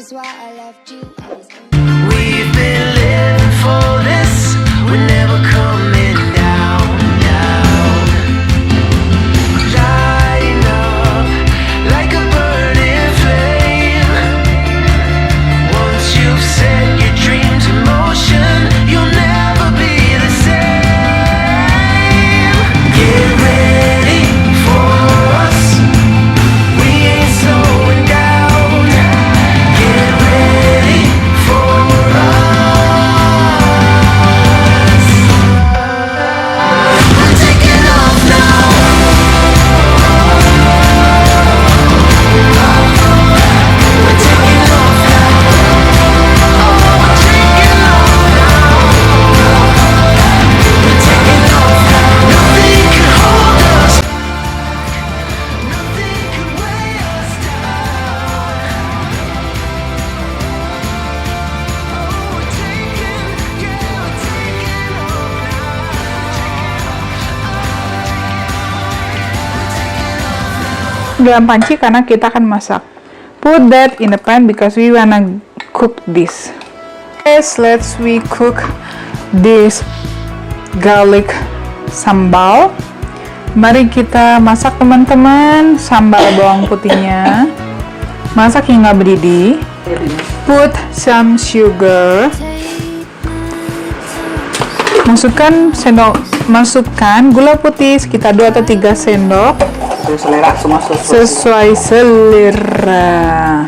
is why I left you. We've been living for this. We're never coming down, down. Lighting up like a burning flame. Once you've set your dreams in motion, you'll never be the same. Get ready for us. We ain't slowing down. Get ready for us. We're taking off now. We're taking off now. We're taking off now. We're taking off now. Nothing can hold us. Nothing can weigh us down. We're taking off Dalam panci karena kita akan masak. Put that in the pan because we wanna cook this. Yes, let's we cook this garlic sambal. Mari kita masak teman-teman sambal bawang putihnya. Masak hingga mendidih. Put some sugar. Masukkan gula putih sekitar 2 atau 3 sendok. Sesuai selera.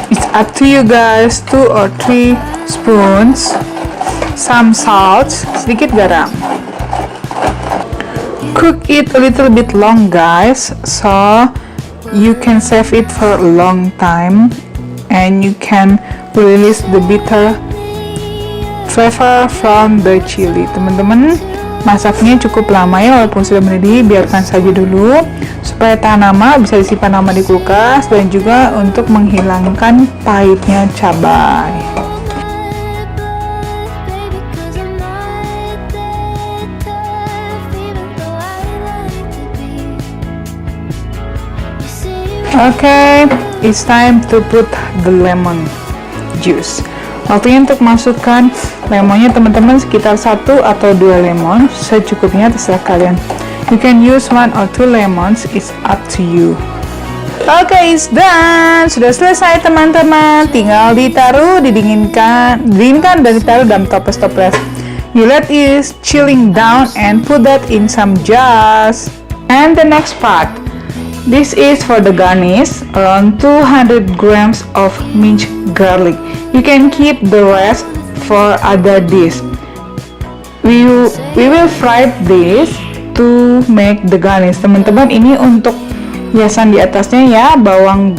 It's up to you guys. 2 or 3 spoons. Some salt, sedikit garam. Cook it a little bit long guys, so you can save it for a long time and you can release the bitter flavor from the chili. Teman-teman, masaknya cukup lama ya, walaupun sudah mendidih, biarkan saja dulu supaya tahan lama, bisa disimpan lama di kulkas dan juga untuk menghilangkan pahitnya cabai. Okay, it's time to put the lemon juice. Waktunya untuk masukkan lemonnya teman-teman, sekitar 1 atau 2 lemon, secukupnya terserah kalian. You can use 1 or 2 lemons, it's up to you. Okay, it's done. Sudah selesai teman-teman. Tinggal ditaruh, didinginkan dan ditaruh dalam toples-toples. You let it chilling down and put that in some jars. And the next part. This is for the garnish, around 200 grams of minced garlic. You can keep the rest for other dish. We will fry this to make the garnish. Teman-teman, ini untuk hiasan di atasnya ya, bawang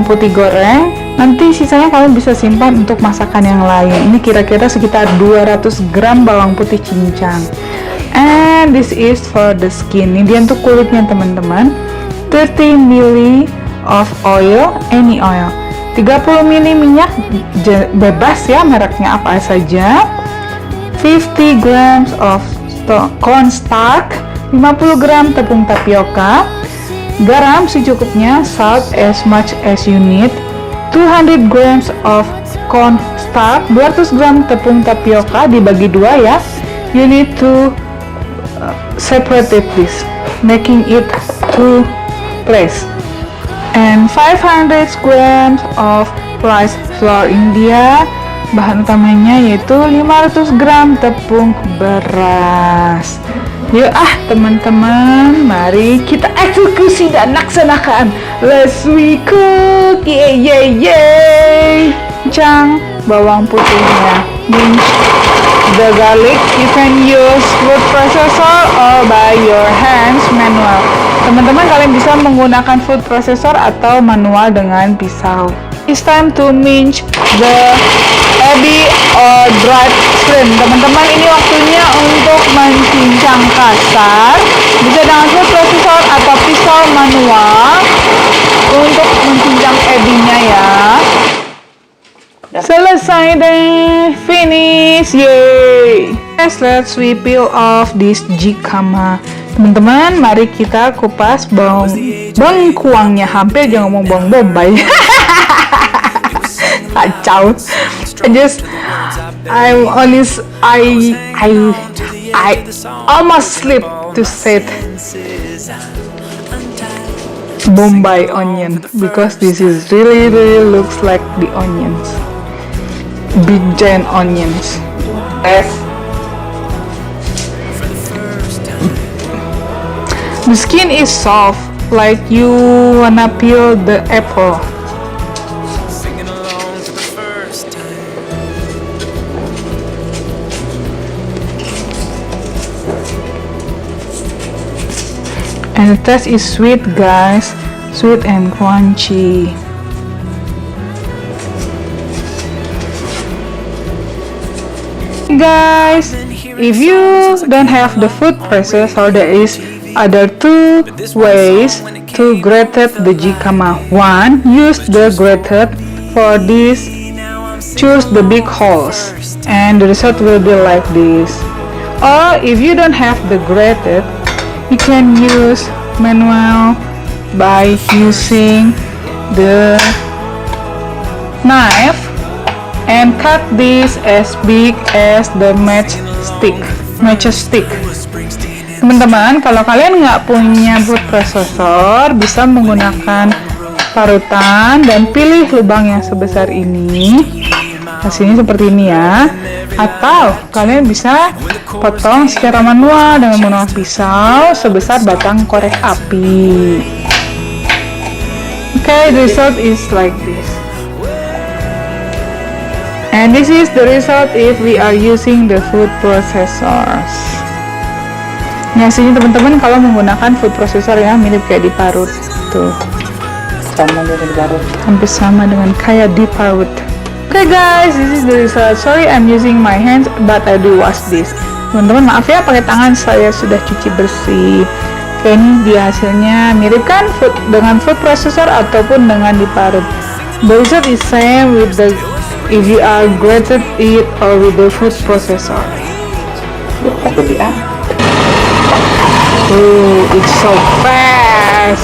putih goreng. Nanti sisanya kalian bisa simpan untuk masakan yang lain. Ini kira-kira sekitar 200 gram bawang putih cincang. And this is for the skin. Ini dia untuk kulitnya teman-teman. 30 ml of oil, any oil. 30 ml minyak bebas ya, mereknya apa saja. 50 grams of cornstarch, 50 gram tepung tapioka. Garam secukupnya, salt as much as you need. 200 grams of cornstarch, 200 gram tepung tapioka dibagi 2 ya. You need to separate this, making it 2 place. And 500 grams of rice flour India. Bahan utamanya yaitu 500 gram tepung beras. Yuk teman-teman, mari kita eksekusi dan laksanakan. Let's we cook, yay. Cincang bawang putihnya, mince the garlic. You can use food processor or by your hands manual. Teman-teman, kalian bisa menggunakan food processor atau manual dengan pisau. It's time to mince the ebi or dried shrimp. Teman-teman, ini waktunya untuk mencincang kasar. Bisa dengan food processor atau pisau manual untuk mencincang ebinya ya. Selesai deh, finish, yay. Let's we peel off this jicama. Teman-teman, mari kita kupas bengkuangnya. Hampir jangan ngomong bawang bombay. Kacau. I'm honest. I almost sleep to say Bombay onion because this is really looks like the onions, big giant onions. The skin is soft, like you wanna peel the apple. Singing along for the first time. And the taste is sweet, guys, sweet and crunchy. Guys, if you don't have the food processor, there is other two ways to grate the jicama. One, use the grated. For this, choose the big holes, and the result will be like this. Or if you don't have the grated, you can use manual by using the knife and cut this as big as the matchstick. Teman-teman, kalau kalian nggak punya food processor, bisa menggunakan parutan dan pilih lubang yang sebesar ini. Hasilnya seperti ini ya. Atau kalian bisa potong secara manual dengan menggunakan pisau sebesar batang korek api. Okay, the result is like this. And this is the result if we are using the food processors. Nah, sini teman-teman kalau menggunakan food processor ya mirip kayak diparut tuh. Sama dengan diparut. Hampir sama dengan kayak diparut. Okay guys, this is the result. Sorry I'm using my hands, but I do wash this. Teman-teman maaf ya, pakai tangan saya sudah cuci bersih. Oke, ini dia hasilnya. Mirip kan dengan food processor ataupun dengan diparut. The result is same with the if you are grated it or with the food processor. Aku dia. It's so fast.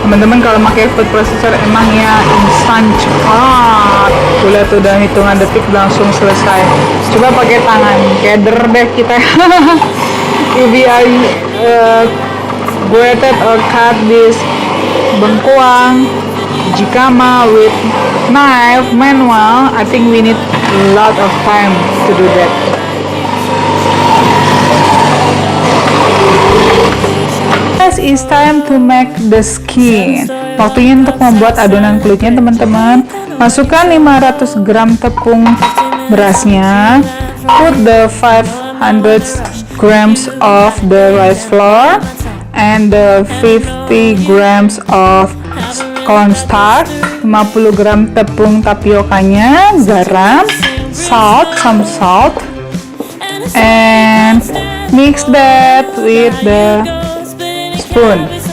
Teman-teman kalau pakai food processor emang ya instan cepat. Lihat udah hitungan detik langsung selesai. Coba pakai tangan, keder deh kita. If we are grated or cut this bengkuang jicama with knife manual, I think we need a lot of time to do that. It's time to make the skin. Waktunya untuk membuat adonan kulitnya teman-teman. Masukkan 500 gram tepung berasnya. Put the 500 grams of the rice flour and the 50 grams of cornstarch, 50 gram tepung tapiokanya, garam, some salt, and mix that with the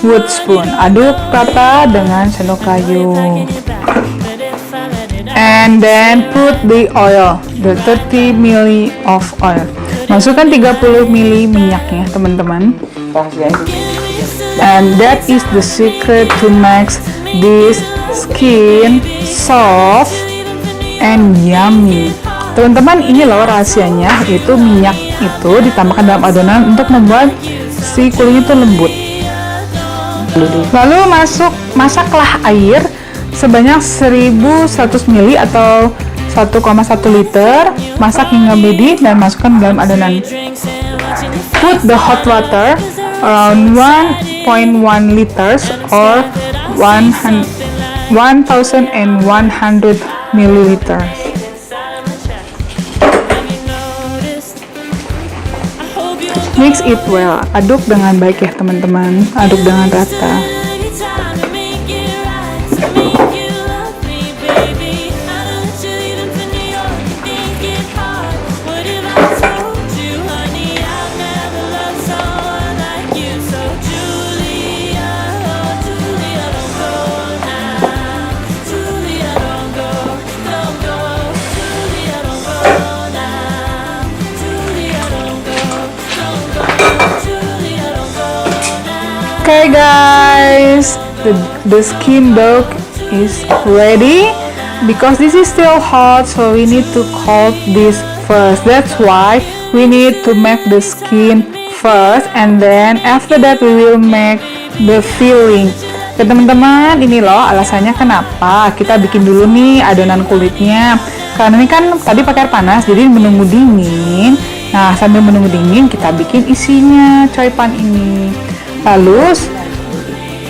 wood spoon. Aduk rata dengan sendok kayu. And then put the oil, the 30 ml of oil. Masukkan 30 ml minyaknya, teman-teman. And that is the secret to make this skin soft and yummy. Teman-teman, ini loh rahasianya, yaitu minyak itu ditambahkan dalam adonan untuk membuat si kulitnya itu lembut. Lalu masaklah air sebanyak 1100 ml atau 1,1 liter. Masak hingga mendidih dan masukkan dalam adonan. Put the hot water around 1.1 liters or 1,100 milliliters. Mix it well. Aduk dengan baik ya teman-teman. Aduk dengan rata. Okay guys, the skin dough is ready. because this is still hot, so we need to coat this first. That's why we need to make the skin first, and then after that we will make the filling. Oke teman-teman, ini loh alasannya kenapa kita bikin dulu nih adonan kulitnya. Karena ini kan tadi pakai air panas, jadi menunggu dingin. Nah, sambil menunggu dingin kita bikin isinya coipan ini. Lalu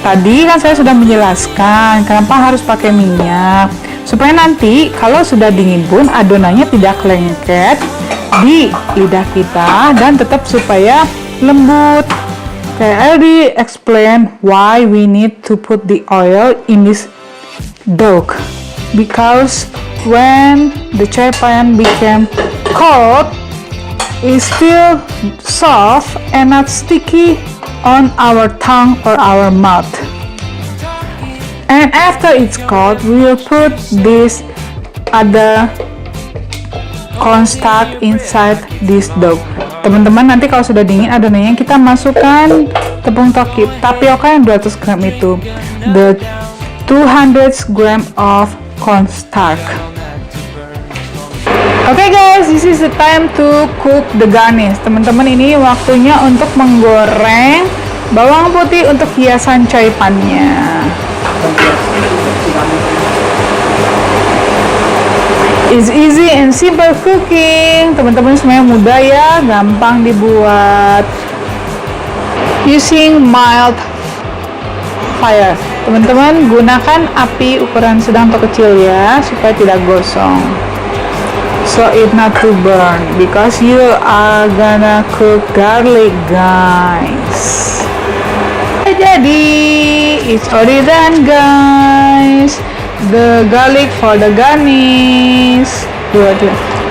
tadi kan saya sudah menjelaskan kenapa harus pakai minyak, supaya nanti kalau sudah dingin pun adonannya tidak lengket di lidah kita dan tetap supaya lembut. Okay, I already explained why we need to put the oil in this dough, because when the coipan became cold, it's still soft and not sticky on our tongue or our mouth. And after it's cold, we will put this other cornstarch inside this dough. Teman-teman, nanti kalau sudah dingin adonannya kita masukkan tepung tapioka yang 200 gram itu, the 200 gram of cornstarch. Okay guys, this is the time to cook the garnish. Teman-teman, ini waktunya untuk menggoreng bawang putih untuk hiasan coipannya. It's easy and simple cooking. Teman-teman, semuanya mudah ya, gampang dibuat. Using mild fire. Teman-teman, gunakan api ukuran sedang atau kecil ya, supaya tidak gosong. So it not to burn, because you are gonna cook garlic, guys. Jadi, it's already done, guys. The garlic for the garnish.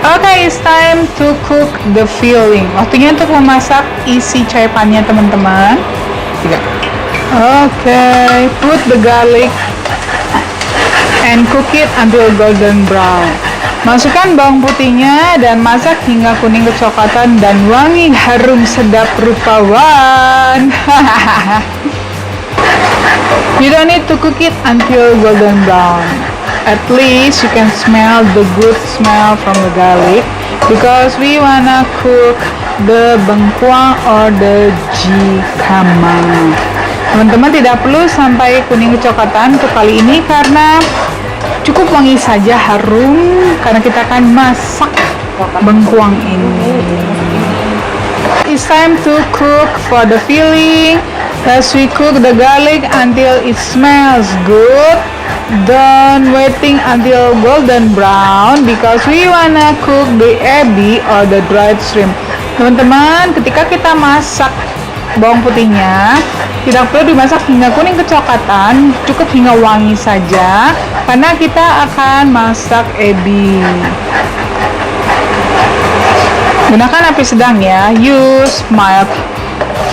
Okay, it's time to cook the filling. Waktunya untuk memasak isi coipannya, teman-teman. Okay, put the garlic and cook it until golden brown. Masukkan bawang putihnya dan masak hingga kuning kecoklatan dan wangi harum sedap rupawan. You don't need to cook it until golden brown. At least you can smell the good smell from the garlic, because we wanna cook the bengkuang or the jikama. Teman-teman, tidak perlu sampai kuning kecoklatan untuk kali ini karena cukup wangi saja, harum, karena kita akan masak bengkuang ini. It's time to cook for the filling. As we cook the garlic until it smells good. Don't waiting until golden brown, because we wanna cook the ebi or the dried shrimp. Teman-teman, ketika kita masak bawang putihnya, tidak perlu dimasak hingga kuning kecoklatan, cukup hingga wangi saja, karena kita akan masak ebi. Gunakan api sedang ya, use mild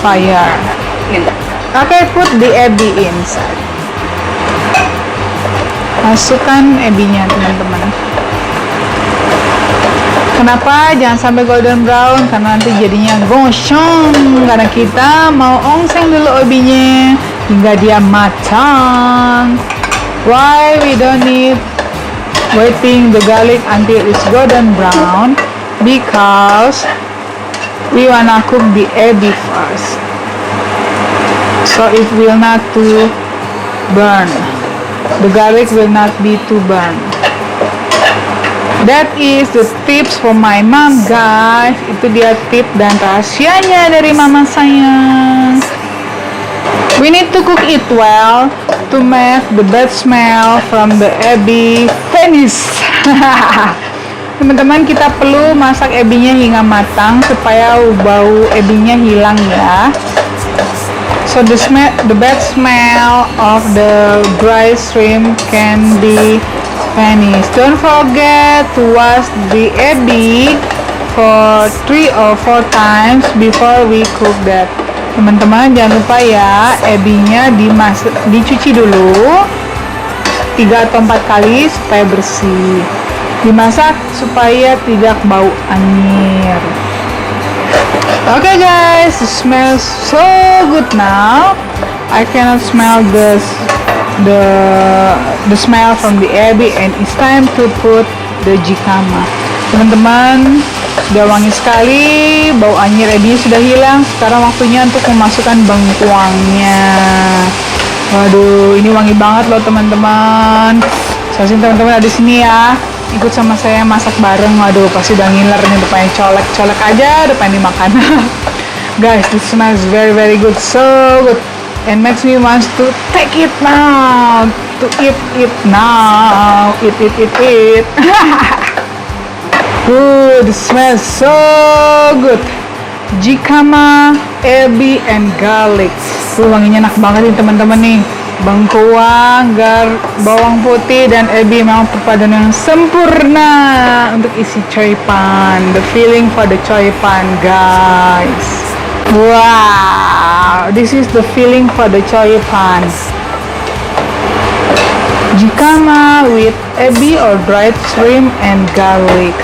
fire. Okay, put the ebi inside. Masukkan ebinya, teman-teman. Kenapa jangan sampai golden brown? Karena nanti jadinya gosong, karena kita mau ongseng dulu ebinya hingga dia matang. Why we don't need waiting the garlic until it's golden brown? Because we wanna cook the ebi first, so it will not to burn. The garlic will not be too burn. That is the tips for my mom, guys. Itu dia tip dan rahasianya dari mama saya. We need to cook it well to make the bad smell from the ebi vanish. Teman-teman, kita perlu masak ebinya hingga matang supaya bau ebinya hilang ya. So the bad smell of the dry shrimp can be vanished. Don't forget to wash the ebi for 3 or 4 times before we cook that. Teman-teman, jangan lupa ya, ebinya dicuci dulu 3 atau 4 kali supaya bersih. Dimasak supaya tidak bau anyir. Okay guys, it smells so good now. I cannot smell the the smell from the ebi, and it's time to put the jikama. Teman-teman, sudah wangi sekali, bau anyir ebinya sudah hilang. Sekarang waktunya untuk memasukkan bengkuangnya. Waduh, ini wangi banget loh teman-teman. Saksikan teman-teman ada di sini ya. Ikut sama saya masak bareng. Waduh, pasti udah ngiler nih, depannya colek aja, depan dimakan. Guys, this smells very very good, so good, and makes me want to take it now, to eat it now, eat. Ooh, this smells so good. Jikama, ebi, and garlic. Wanginya enak banget nih teman-teman nih. Bengkuang, bawang putih, dan ebi memang perpaduan yang sempurna untuk isi choy pan. The feeling for the choy pan, guys. Wow, this is the feeling for the choy pan. Jikama with ebi or dried shrimp and garlic.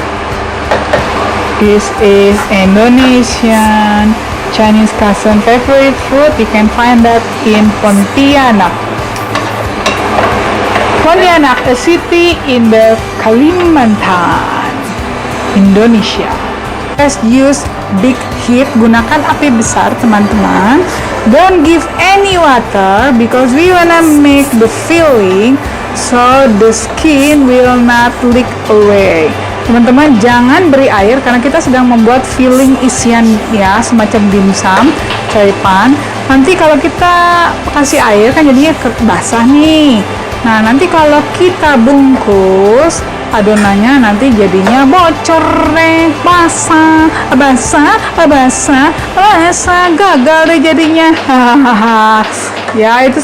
This is Indonesian Chinese cousin favorite food. You can find that in Pontianak. Pontianak, a city in the Kalimantan, Indonesia. Just use big heat, gunakan api besar teman-teman. Don't give any water because we wanna make the filling so the skin will not leak away. Teman-teman, jangan beri air karena kita sedang membuat filling isian ya, semacam dimsum, choy pan. Nanti kalau kita kasih air kan jadinya basah nih. Nah, nanti kalau kita bungkus adonannya nanti jadinya bocor deh, basah, gagal deh jadinya. Ya, itu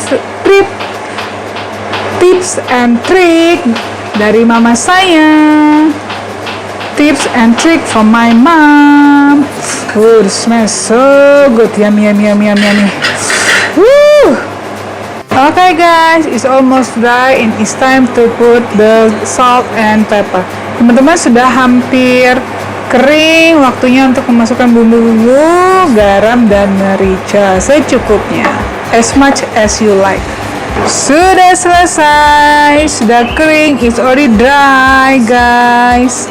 tips and trick dari mama saya. Tips and trick from my mom. Oh, it smells so good. Yummy. Woo! Okay guys, it's almost dry and it's time to put the salt and pepper. Teman-teman, sudah hampir kering, waktunya untuk memasukkan bumbu-bumbu, garam dan merica secukupnya, as much as you like. Sudah selesai, sudah kering, it's already dry guys.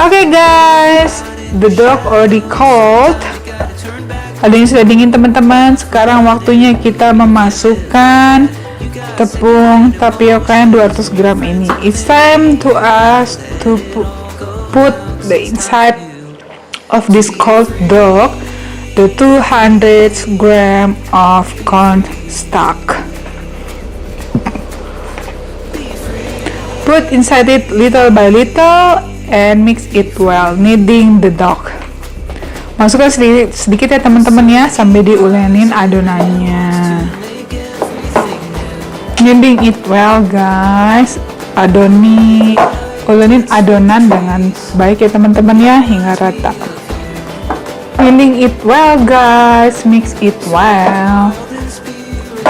Okay guys, the dough already cold. Adanya sudah dingin teman-teman. Sekarang waktunya kita memasukkan tepung tapioka yang 200 gram ini. It's time to us to put the inside of this cold dough the 200 gram of cornstarch. Put inside it little by little and mix it well, kneading the dough. Masukkan sedikit ya teman-teman ya, sambil diulenin adonannya. Kneading it well guys. Ulenin adonan dengan baik ya teman-teman ya, hingga rata. Kneading it well guys, mix it well.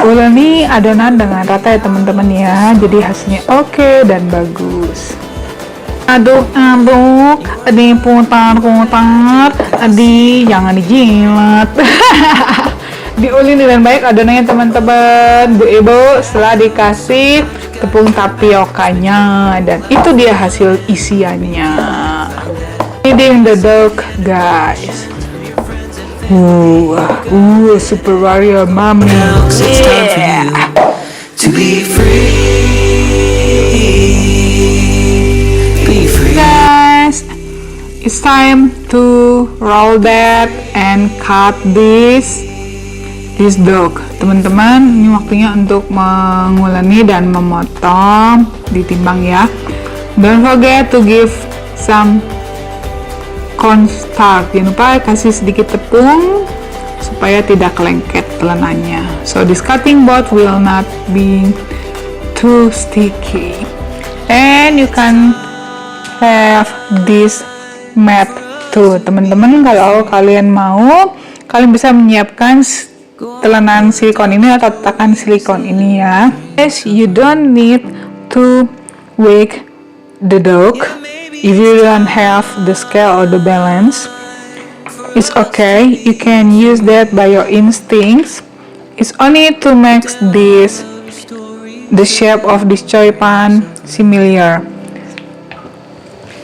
Uleni adonan dengan rata ya teman-teman ya, jadi hasilnya oke dan bagus. Aduk-aduk, diputar-putar, jangan dijilat. Diuleni dengan baik adonannya teman-teman. Bu Ibu, setelah dikasih tepung tapiokanya, dan itu dia hasil isiannya. Kneading the dough guys. Super Warrior Mommy. Yeah. To be free. Guys, it's time to roll that and cut this dough. Teman-teman, ini waktunya untuk menguleni dan memotong, ditimbang ya. Don't forget to give some cornstarch. Jangan lupa kasih sedikit tepung supaya tidak lengket telananya. So this cutting board will not be too sticky. And you can have this mat too. Teman-teman, kalau kalian mau, kalian bisa menyiapkan telanan silikon ini atau tatakan silikon ini ya. Yes, you don't need to weigh the dough if you don't have the scale or the balance. It's okay, you can use that by your instincts. It's only to make the shape of this choy pan similar.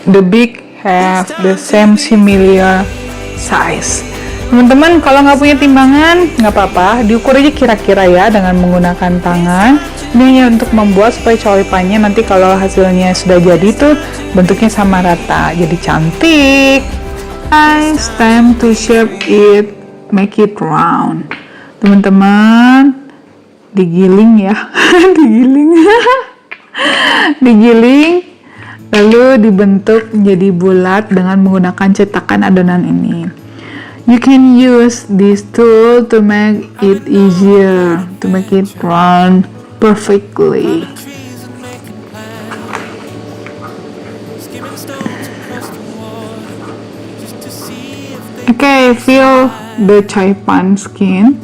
The big have the same similar size. Teman-teman, kalau nggak punya timbangan, nggak apa-apa, diukur aja kira-kira ya dengan menggunakan tangan. Ini hanya untuk membuat supaya choy pan-nya nanti kalau hasilnya sudah jadi tuh bentuknya sama rata, jadi cantik. Guys, time to shape it, make it round. Teman-teman, digiling ya, digiling, lalu dibentuk menjadi bulat dengan menggunakan cetakan adonan ini. You can use this tool to make it easier, to make it round perfectly. Okay, fill the choy pan skin.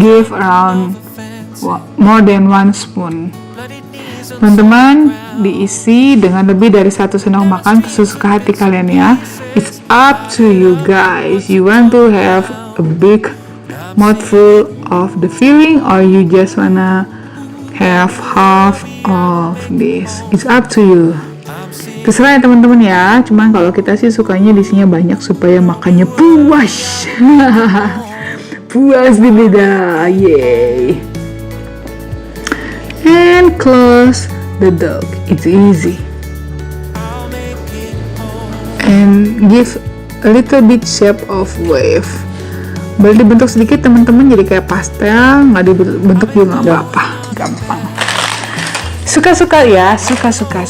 Give around more than 1 spoon. Teman-teman, diisi dengan lebih dari 1 sendok makan sesuka hati kalian ya. It's up to you guys. You want to have a big mouthful of the filling or you just wanna have half of this. It's up to you. Terserah ya teman-teman ya. Cuman kalau kita sih sukanya isinya banyak supaya makannya puas. Puas di lidah. Yay. And close the dog. It's easy. And give a little bit shape of wave. Boleh dibentuk sedikit teman-teman jadi kayak pastel, nggak dibentuk juga nggak apa-apa, gampang. Suka-suka ya, suka-suka.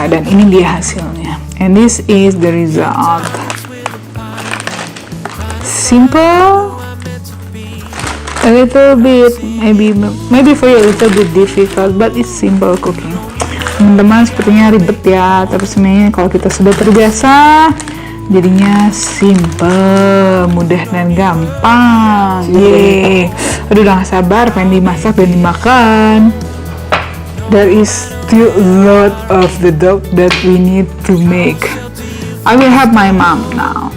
Dan ini dia hasilnya. And this is the result. Simple. A little bit, maybe for you a little bit difficult, but it's simple cooking. Teman-teman, sepertinya ribet ya, tapi sebenarnya kalau kita sudah terbiasa, jadinya simple, mudah dan gampang. Yeay. Aduh, udah gak sabar pengen dimasak dan dimakan. There is still a lot of the dough that we need to make. I will help my mom now.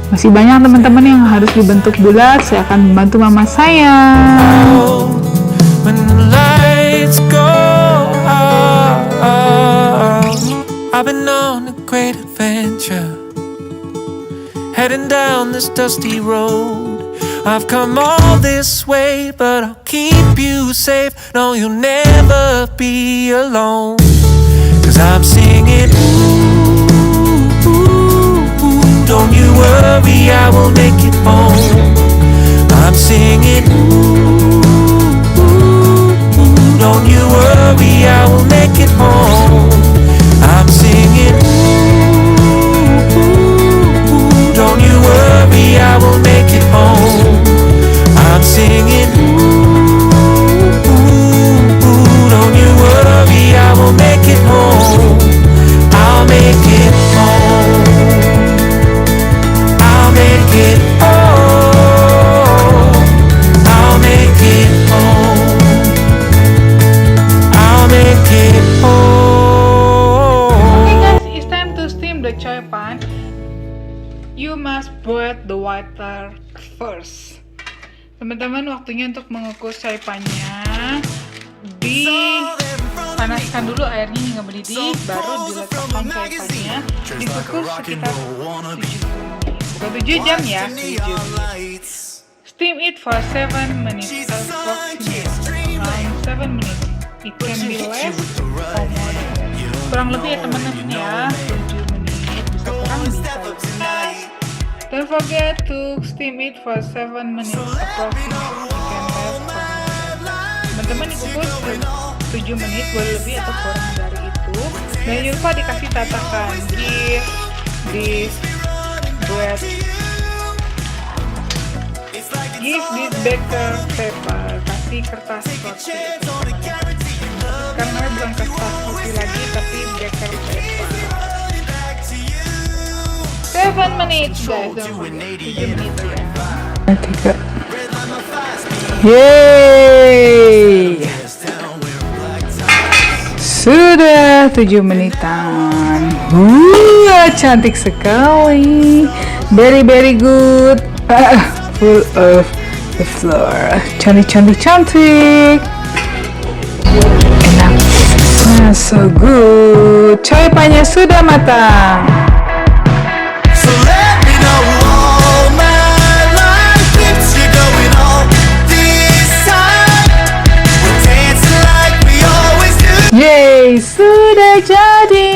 Masih banyak teman-teman yang harus dibentuk bulat. Saya akan membantu mama saya. When the lights go out, I've been on a great adventure, heading down this dusty road. I've come all this way, but I'll keep you safe. No, you'll never be alone, 'cause I'm singing, ooh, ooh, ooh, don't you worry, I will make it home. I'm singing, ooh, ooh, ooh, don't you worry, I will make it home. I'm singing, ooh, ooh, ooh, don't you worry, I will make it home. I'm singing, ooh, ooh, ooh, don't you worry, I will make it home. I'll make it home. I'll make it home. I'll make it home. I'll make it home. The choy pan, you must boil the water first. Teman-teman, waktunya untuk mengukus choy pan-nya. Dipanaskan dulu airnya hingga mendidih, baru diletakkan choy pan-nya, dikukus sekitar 7 jam ya, 7 menit. Steam it for 7 minutes, approximately around 7 minutes. It can be less or more. Kurang lebih ya teman-teman ya, 7 menit, bisa kurang bisa lebih. Don't forget to steam it for 7 minutes approximately. You can less for more. Teman-teman dikukus 7 menit, boleh lebih atau kurang dari itu. Dan jangan lupa dikasih tatakan. Give this baker paper, kasih kertas roti. Karena bukan kertas roti lagi, tapi baker paper. 7 minutes guys, 7 menit ya. Yeay, sudah 7 menitan. Cantik sekali. very good. Full of the flour. Cantik. Enak. So good. Choy panya sudah matang. So let me know all my life keeps you going all this time. We're dancing like we always do. Yeay, sudah jadi.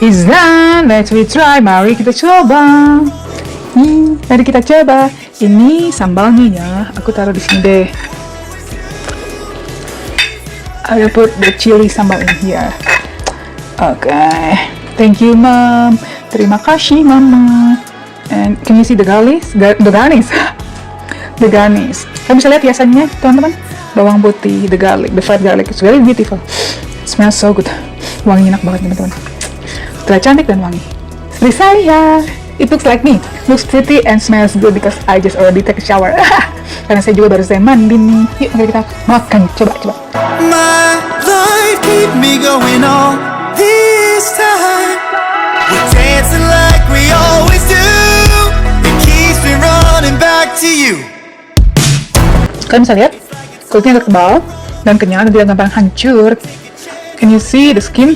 It's done. Let's we try. Mari kita coba. Mari kita coba. Ini sambalnya ya. Aku taruh di sini deh. I will put the chili sambal in here. Okay. Thank you, Mom. Terima kasih, Mama. And can you see the garlic? The garnish. The garnish. Kalian bisa lihat hiasannya, teman-teman. Bawang putih, the garlic, the fried garlic. It's very beautiful. It smells so good. Wanginya enak banget, teman-teman. Terlihat cantik dan wangi. Seperti saya. It looks like me. Looks pretty and smells good because I just already take a shower. Karena saya juga baru saya mandi nih. Yuk, mari kita makan. Coba. My life keep me going all this time. We're dancing like we always do. It keeps me running back to you. Kalian bisa lihat kulitnya agak tebal dan kenyal dan tidak gampang hancur. Can you see the skin?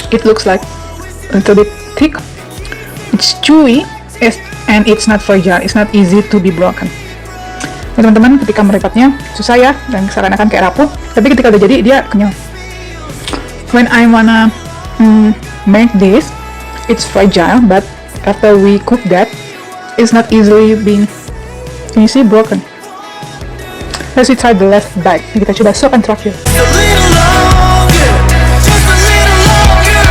It looks like a little bit thick. It's chewy and it's not fragile. It's not easy to be broken. Nah, teman-teman, ketika meripatnya susah ya dan seakan-akan kayak rapuh. Tapi ketika udah jadi dia kenyal. When I wanna make this, it's fragile, but after we cook that, it's not easily being, can you see, broken. Let's try the last bite. Kita coba sop and terakhir. A little longer, just a little longer.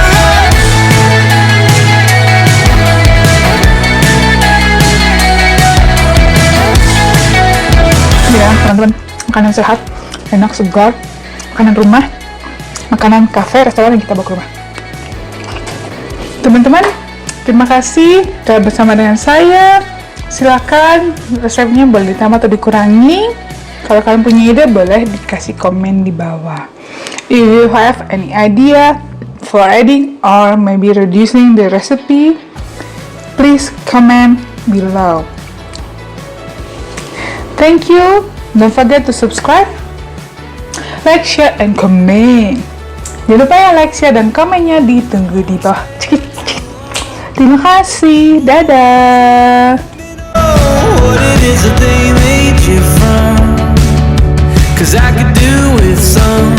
Ya, teman-teman, makanan sehat, enak, segar, makanan rumah, makanan kafe, restoran yang kita bawa ke rumah. Teman-teman, terima kasih telah bersama dengan saya. Silakan resepnya boleh ditambah atau dikurangi. Kalau kalian punya ide, boleh dikasih komen di bawah. If you have any idea for adding or maybe reducing the recipe, please comment below. Thank you. Don't forget to subscribe, like, share, and comment. Jangan lupa ya, like, share, dan komennya ditunggu di bawah. Terima kasih. Dadah. What it is that they made you from? 'Cause I could do with some